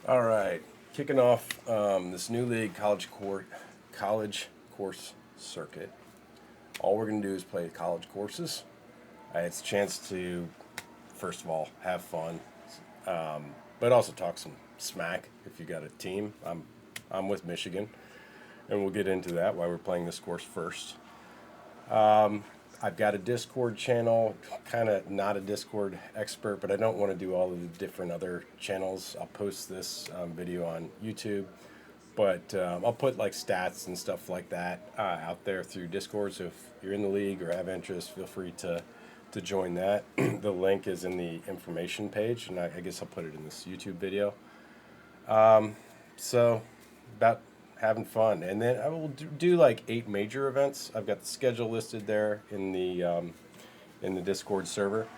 All right, kicking off this new league, college course circuit. All we're gonna do is play college courses. It's a chance to, first of all, have fun, but also talk some smack if you got a team. I'm with Michigan, and we'll get into that why we're playing this course first. I've got a Discord channel, kind of not a Discord expert, but I don't want to do all of the different other channels. I'll post this video on YouTube, but I'll put like stats and stuff like that out there through Discord. So if you're in the league or have interest, feel free to join that. The link is in the information page, and I guess I'll put it in this YouTube video. So about having fun, and then I will do like 8 major events. I've got the schedule listed there in the Discord server.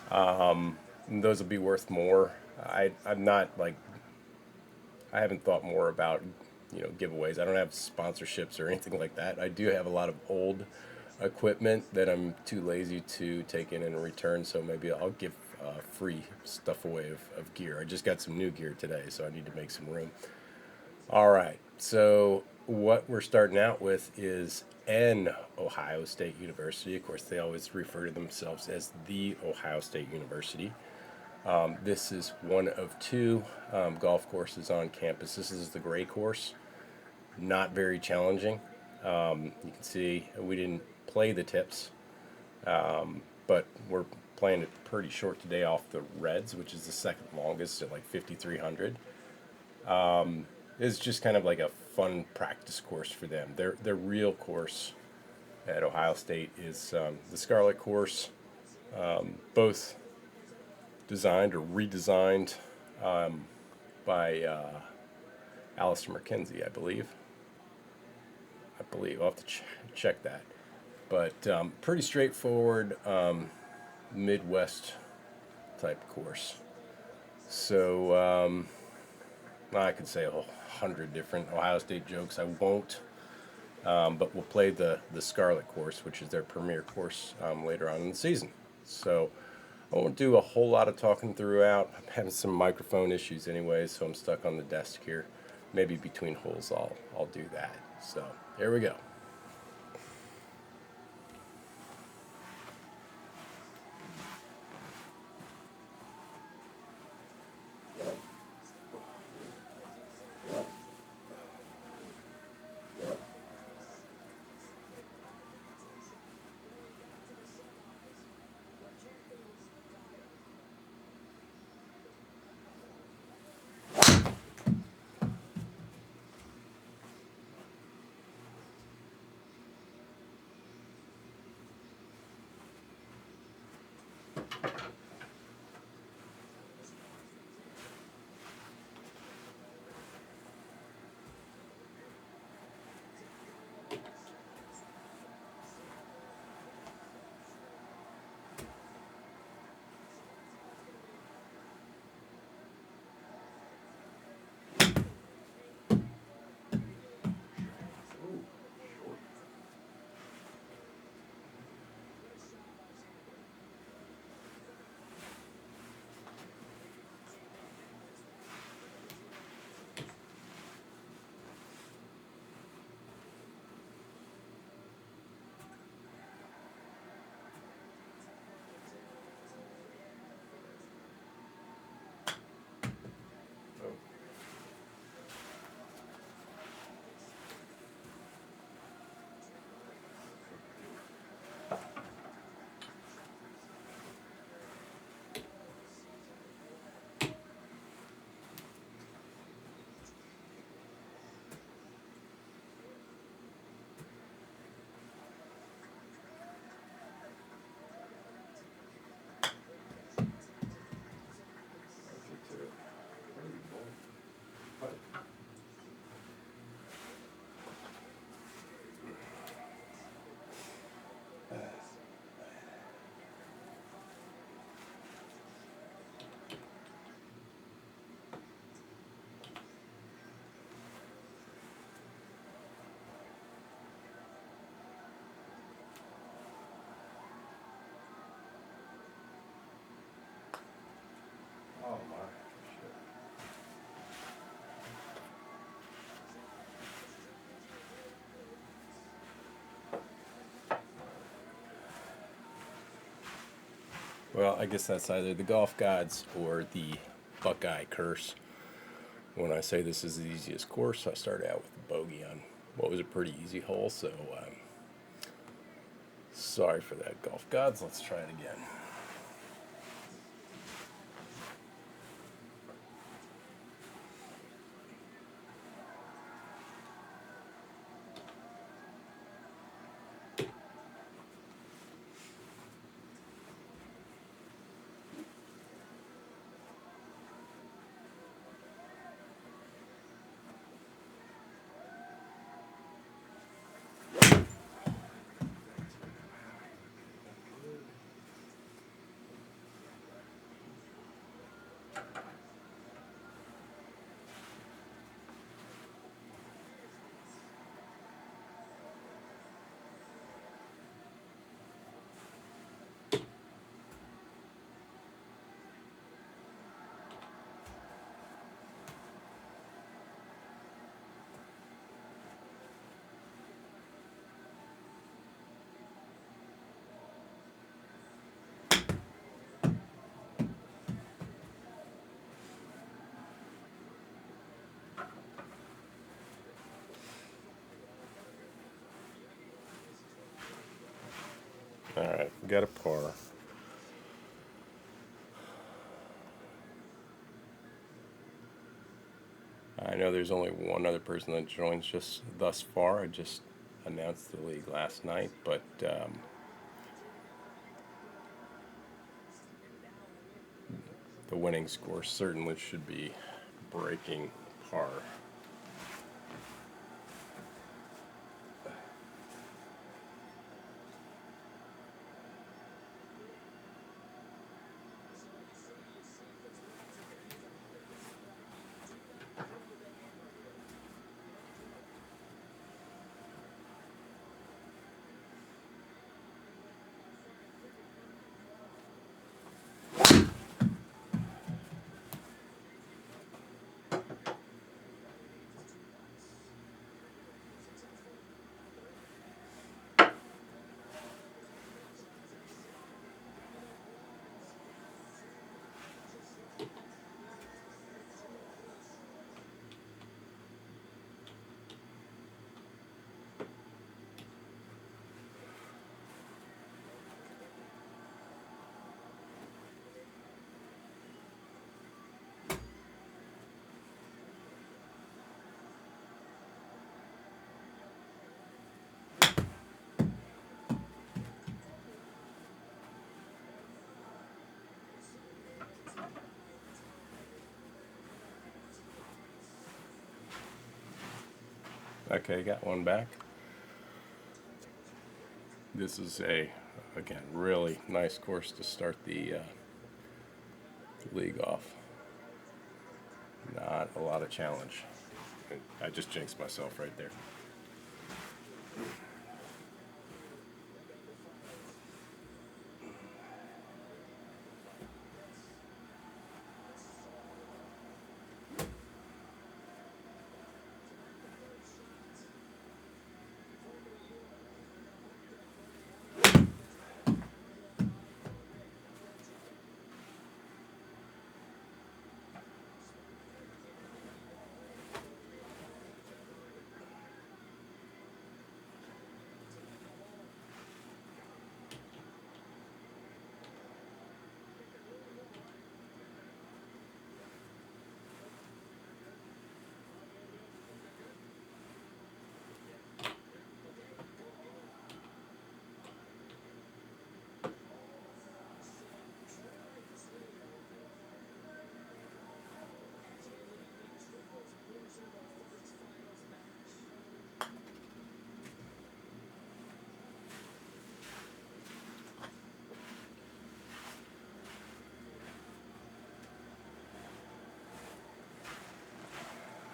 And those will be worth more. I'm not like I haven't thought more about giveaways. I don't have sponsorships or anything like that. I do have a lot of old equipment that I'm too lazy to take in and return. So maybe I'll give free stuff away of gear. I just got some new gear today, so I need to make some room. All right. So what we're starting out with is an Ohio State University. Of course, they always refer to themselves as the Ohio State University. This is one of two golf courses on campus. This is the gray course. Not very challenging. You can see we didn't play the tips, but we're playing it pretty short today off the reds, which is the second longest at like 5,300. It's just kind of like a fun practice course for them. Their real course at Ohio State is the Scarlet course, both designed or redesigned by Alistair McKenzie, I believe. I'll have to check that. But pretty straightforward Midwest type course. So I could say a whole 100 different Ohio State jokes. I won't. But we'll play the Scarlet course, which is their premier course later on in the season. So I won't do a whole lot of talking throughout. I'm having some microphone issues anyway, so I'm stuck on the desk here. Maybe between holes I'll do that. So here we go. Well, I guess that's either the golf gods or the Buckeye curse. When I say this is the easiest course, I started out with a bogey on what was a pretty easy hole, so sorry for that, golf gods. Let's try it again. All right, we got a par. I know there's only one other person that joins just thus far. I just announced the league last night, but the winning score certainly should be breaking par. Okay, got one back. This is again, really nice course to start the league off. Not a lot of challenge. I just jinxed myself right there.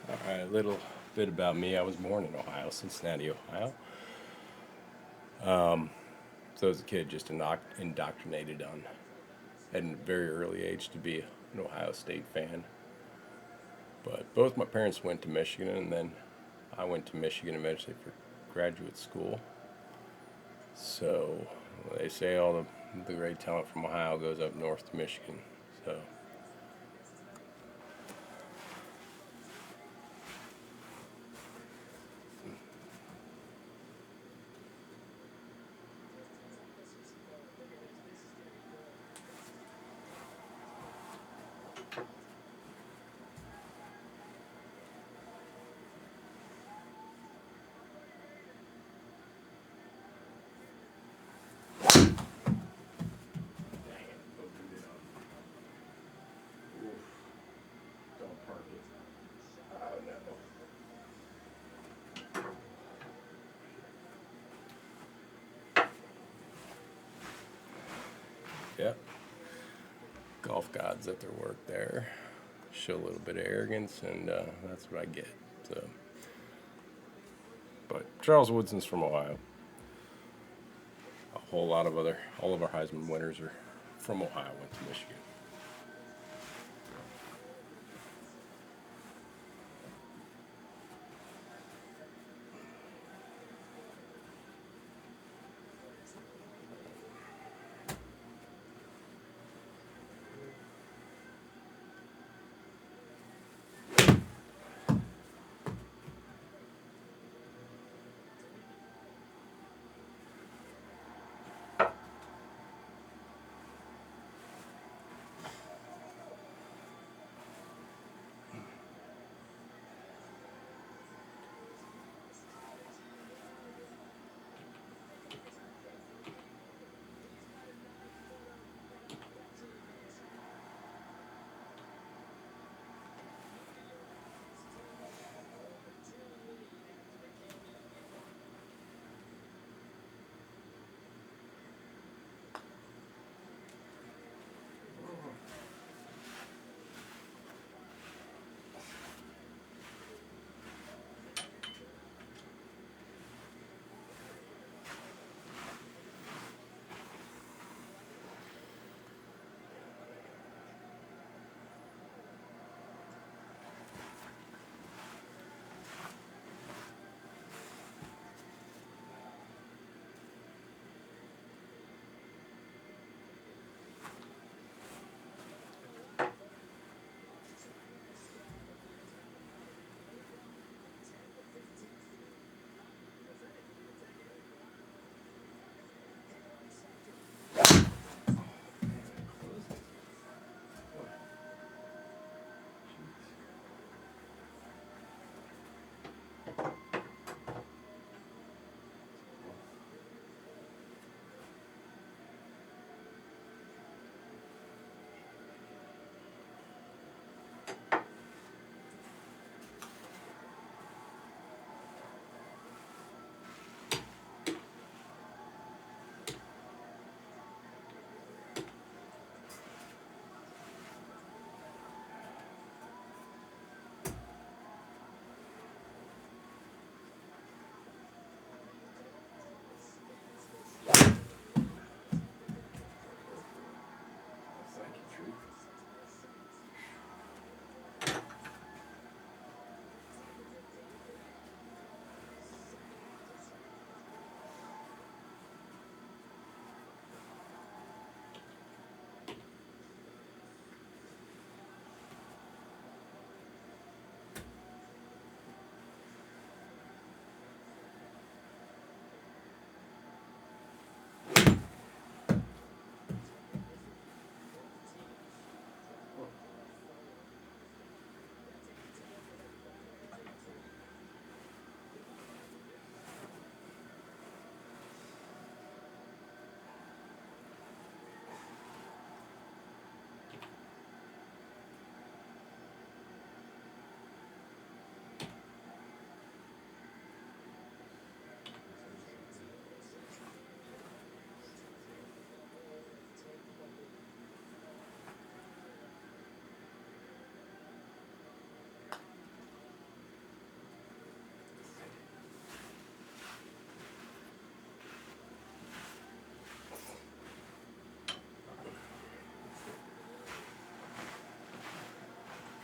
All right, a little bit about me. I was born in Ohio, Cincinnati, Ohio. So as a kid, just indoctrinated on at a very early age to be an Ohio State fan. But both my parents went to Michigan, and then I went to Michigan eventually for graduate school. So they say all the the great talent from Ohio goes up north to Michigan. So. Yeah, golf gods at their work there. Show a little bit of arrogance, and that's what I get. So, but Charles Woodson's from Ohio. A whole lot of all of our Heisman winners are from Ohio, went to Michigan.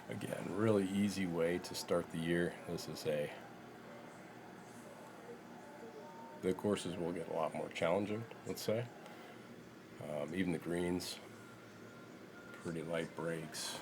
Again, really easy way to start the year. The courses will get a lot more challenging, let's say. Even the greens, pretty light breaks.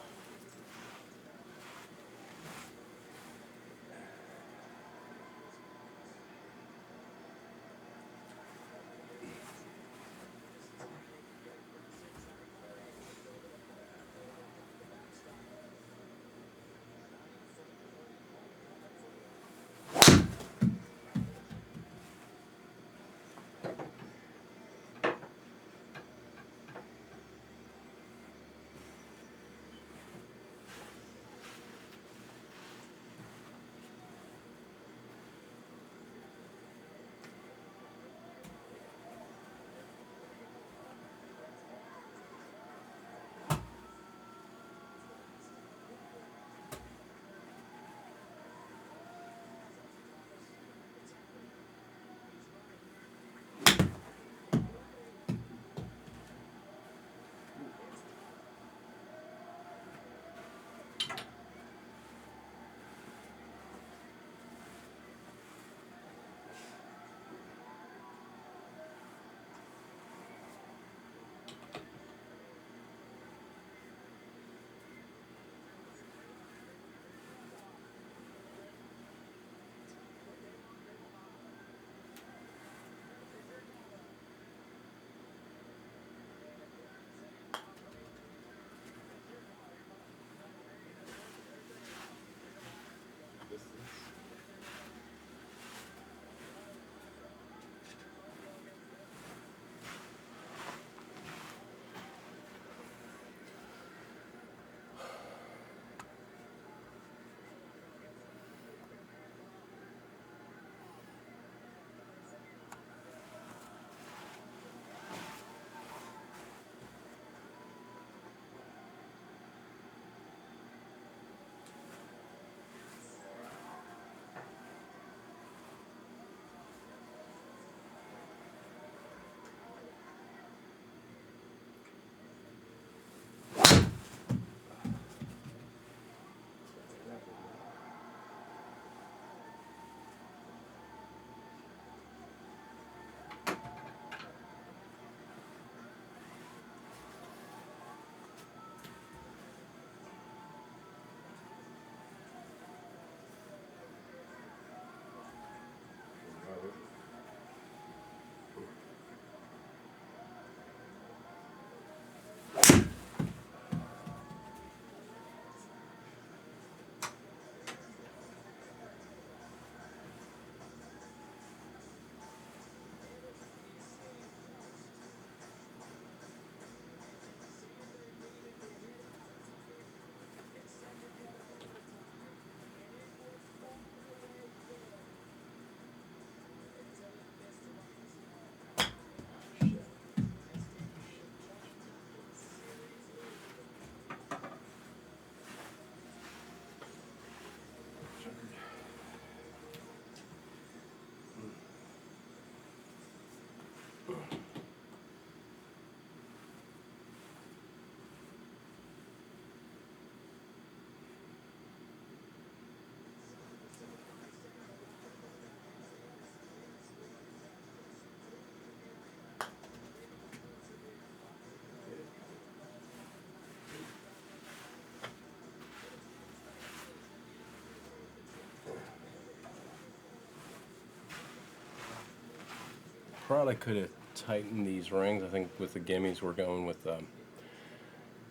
Probably could have tightened these rings. I think with the gimmies we're going with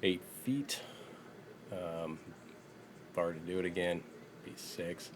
8 feet. If I were to do it again, it'd be 6.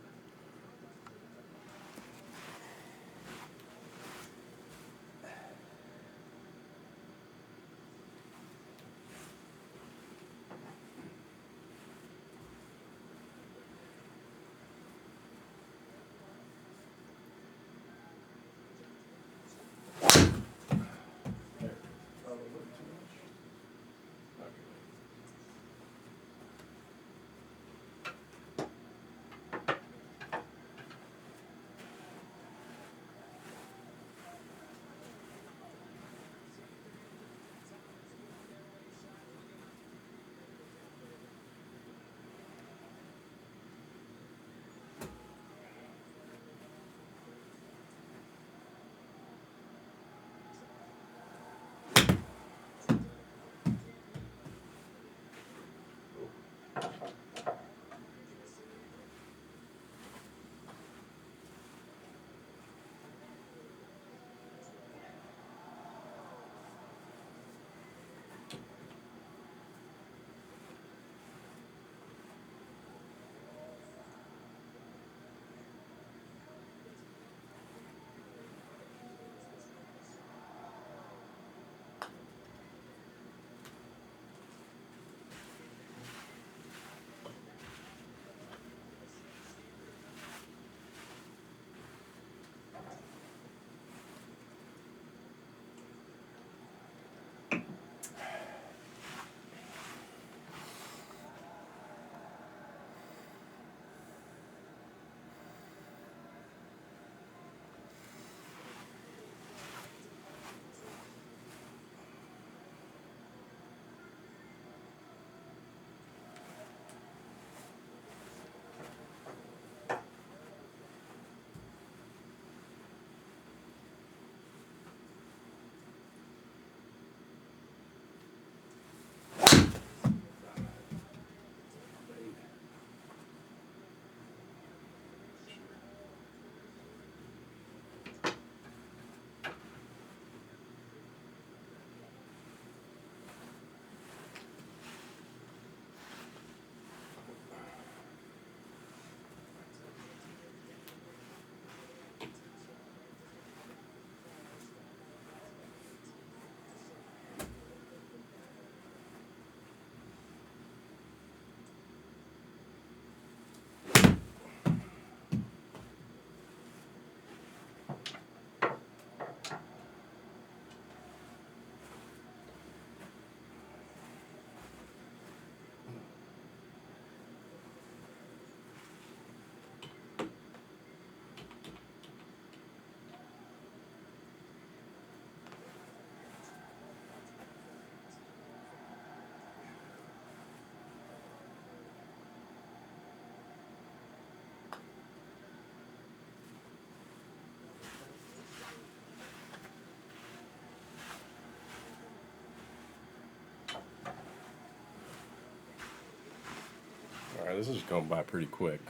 Alright, this is going by pretty quick.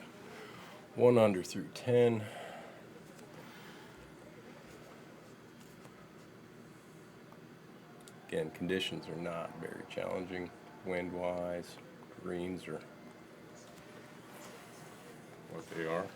1 under through 10. Again, conditions are not very challenging wind-wise. Greens are what they are.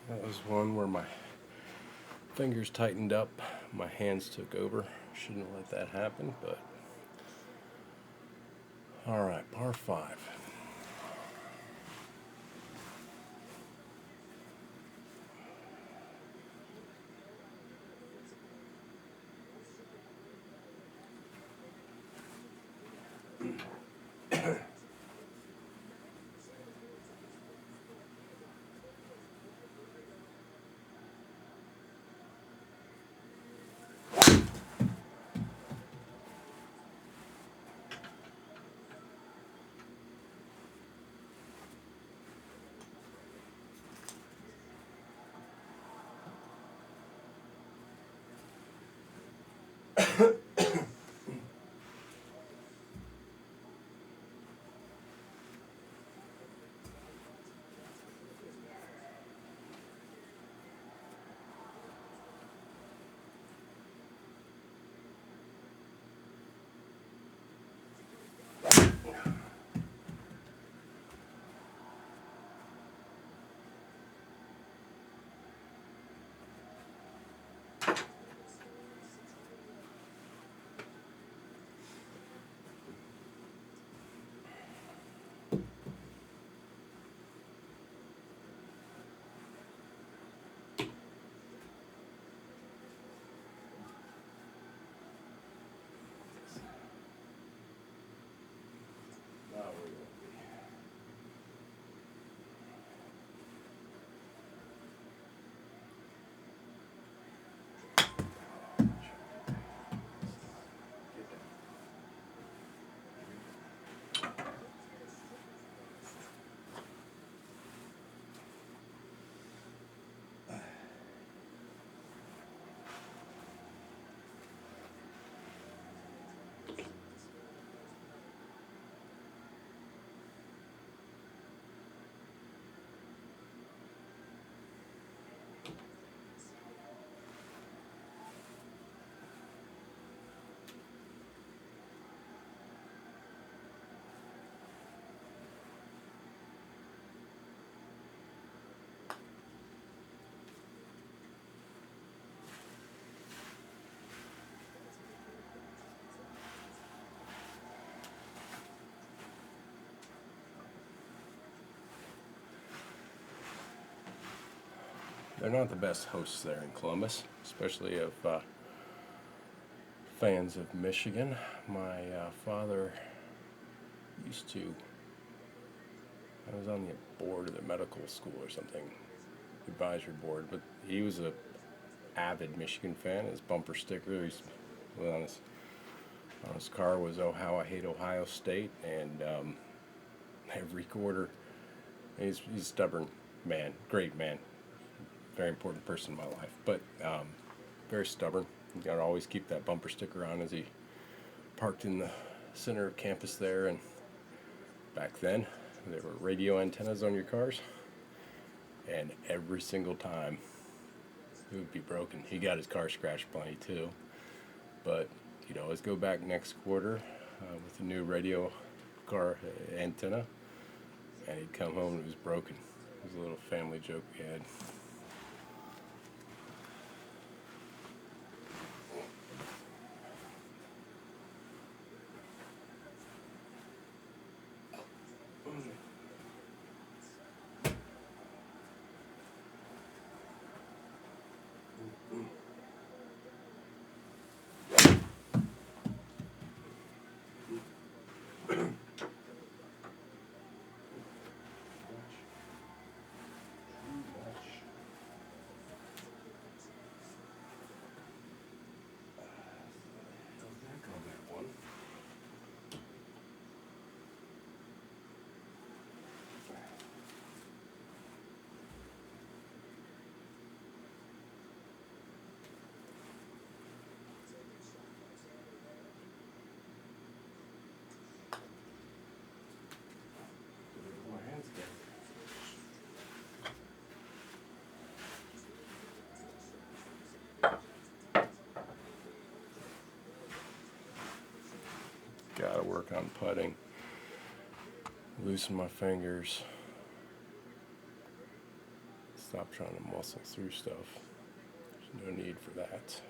That was one where my fingers tightened up, my hands took over. Shouldn't have let that happen, but all right, par 5. They're not the best hosts there in Columbus, especially of fans of Michigan. My father used to, I was on the board of the medical school or something, advisory board, but he was a avid Michigan fan. His bumper sticker on his car was "Oh, how I hate Ohio State," and every quarter, he's a stubborn man, great man, very important person in my life, but very stubborn. You gotta always keep that bumper sticker on as he parked in the center of campus there. And back then, there were radio antennas on your cars, and every single time it would be broken. He got his car scratched plenty too, but he'd always go back next quarter with a new radio car antenna, and he'd come home and it was broken. It was a little family joke we had. Gotta work on putting. Loosen my fingers. Stop trying to muscle through stuff. There's no need for that.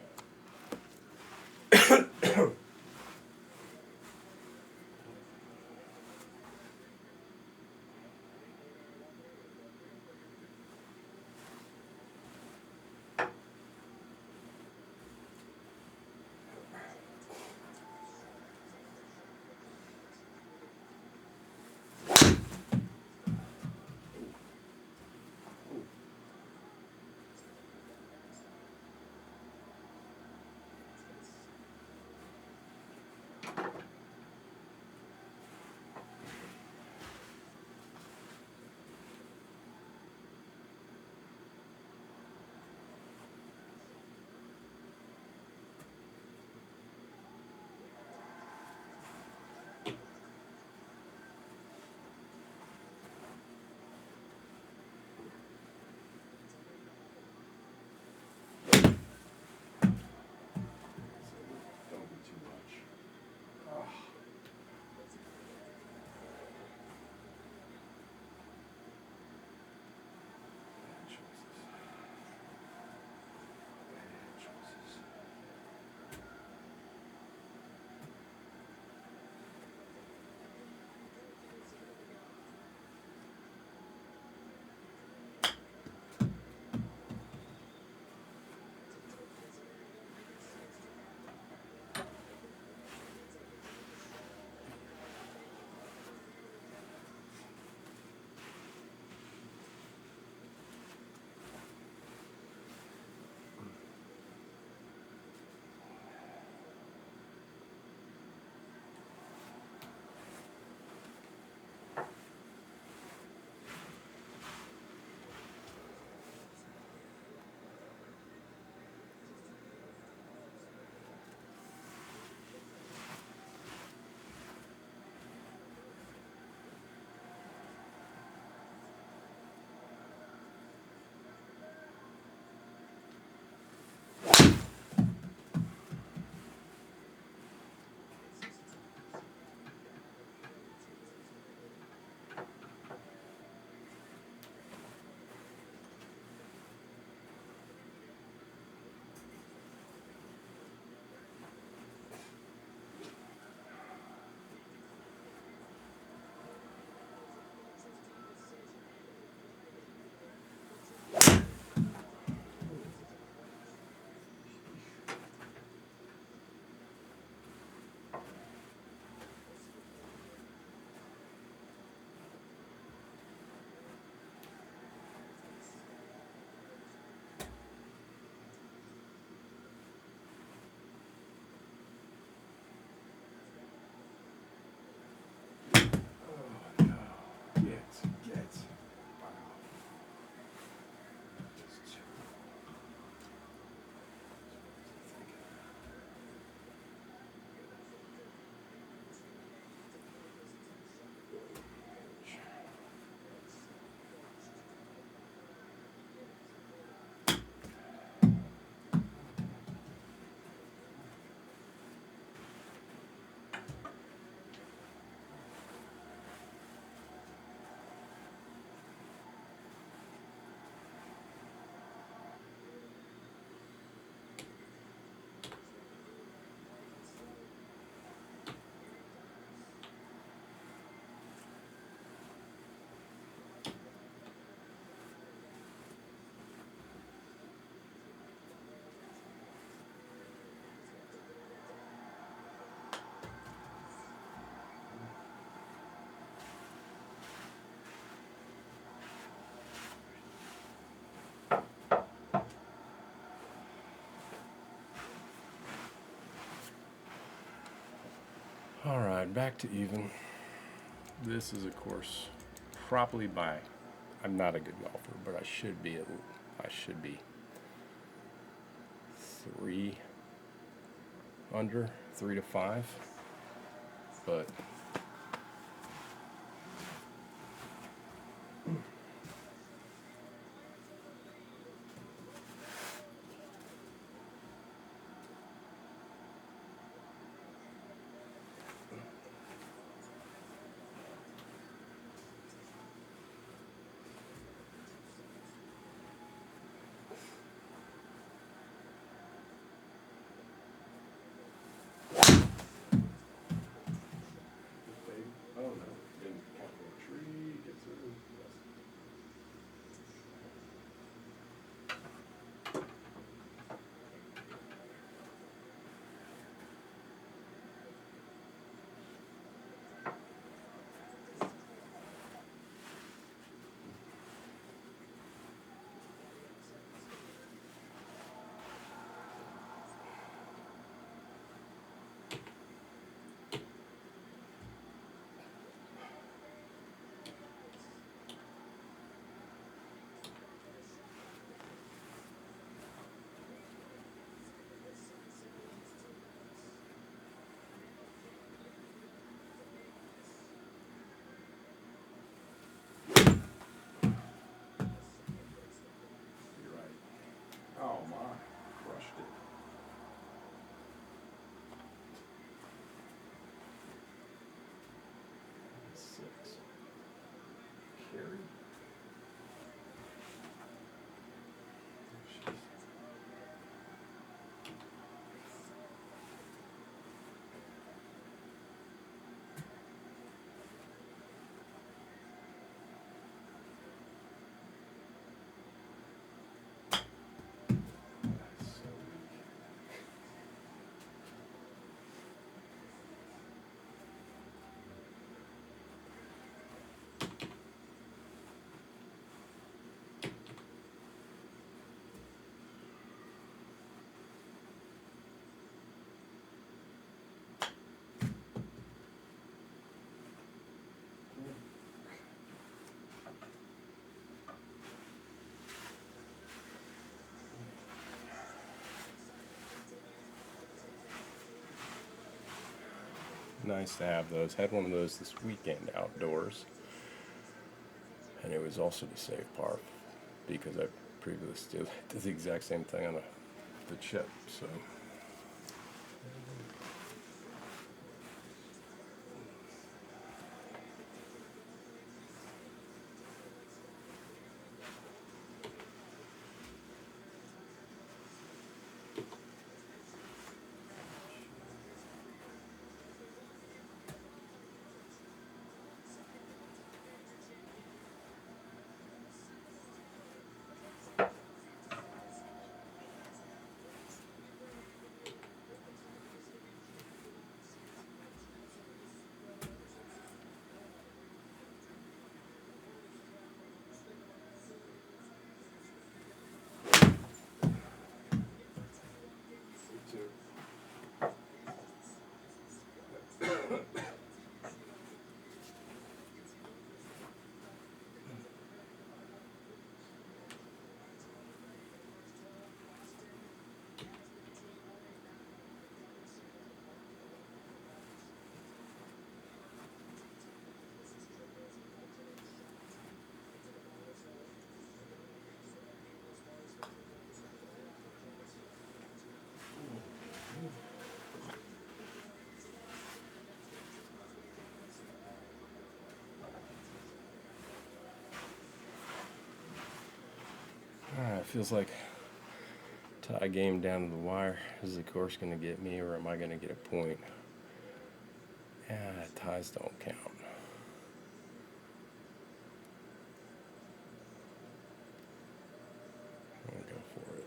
All right, back to even. This is, of course, probably by. I'm not a good golfer, but I should be. I should be 3 under, 3 to 5. But oh no, didn't count the tree. Get through. You're right. Oh my, crushed it. Six. Carry. That's so weak. Nice to have those. Had one of those this weekend outdoors, and it was also to save par because I previously did the exact same thing on the chip. So. Alright, feels like tie game down to the wire. Is the course going to get me, or am I going to get a point? Yeah, ties don't count. I'm going to go for it.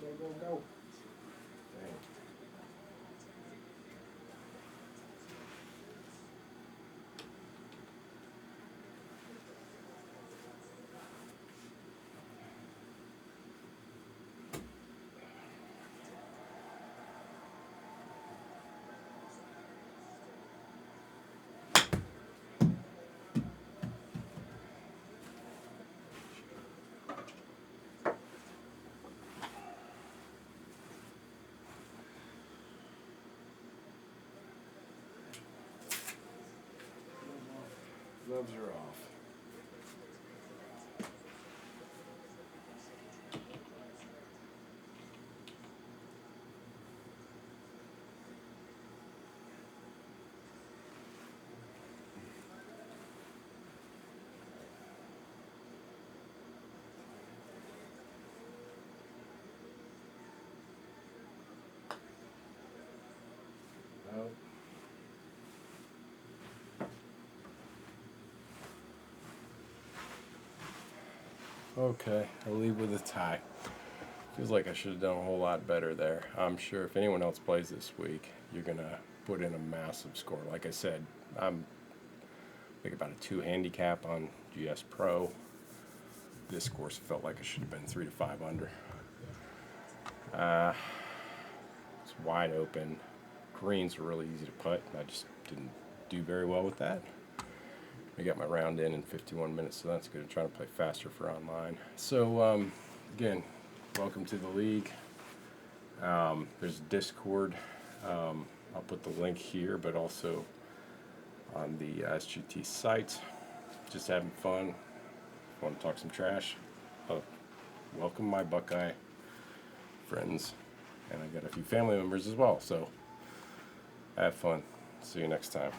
Go. Dang. Gloves are off. No. Okay, I'll leave with a tie. Feels like I should have done a whole lot better there. I'm sure if anyone else plays this week, you're gonna put in a massive score. Like I said, I'm like about a 2 handicap on GS Pro. This course felt like it should have been 3 to 5 under. It's wide open. Greens are really easy to putt. I just didn't do very well with that. I got my round in 51 minutes, so that's good. I'm trying to play faster for online. So again, welcome to the league. There's Discord. I'll put the link here, but also on the SGT site. Just having fun. Want to talk some trash? Welcome my Buckeye friends, and I got a few family members as well. So have fun. See you next time.